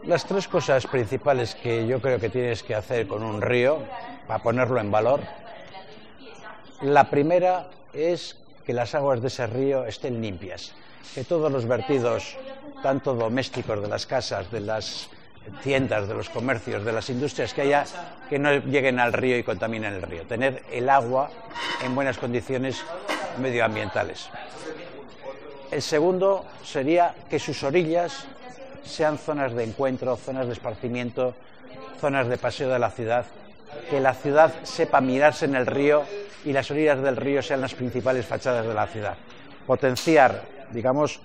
Las tres cosas principales que yo creo que tienes que hacer con un río, para ponerlo en valor, la primera es que las aguas de ese río estén limpias, que todos los vertidos, tanto domésticos de las casas, de las tiendas, de los comercios, de las industrias que haya, que no lleguen al río y contaminen el río. Tener el agua en buenas condiciones medioambientales. El segundo sería que sus orillas sean zonas de encuentro, zonas de esparcimiento, zonas de paseo de la ciudad, que la ciudad sepa mirarse en el río y las orillas del río sean las principales fachadas de la ciudad. Potenciar, digamos,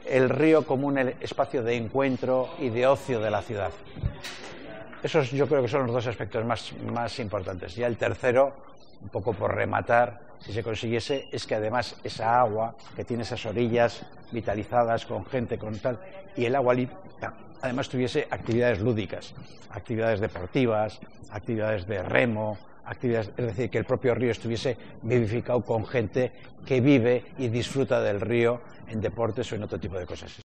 el río como un espacio de encuentro y de ocio de la ciudad. Esos yo creo que son los dos aspectos más importantes. Ya el tercero, un poco por rematar, si se consiguiese, es que además esa agua que tiene esas orillas vitalizadas con gente, con tal, y el agua limpia, además tuviese actividades lúdicas, actividades deportivas, actividades de remo, actividades, es decir, que el propio río estuviese vivificado con gente que vive y disfruta del río en deportes o en otro tipo de cosas.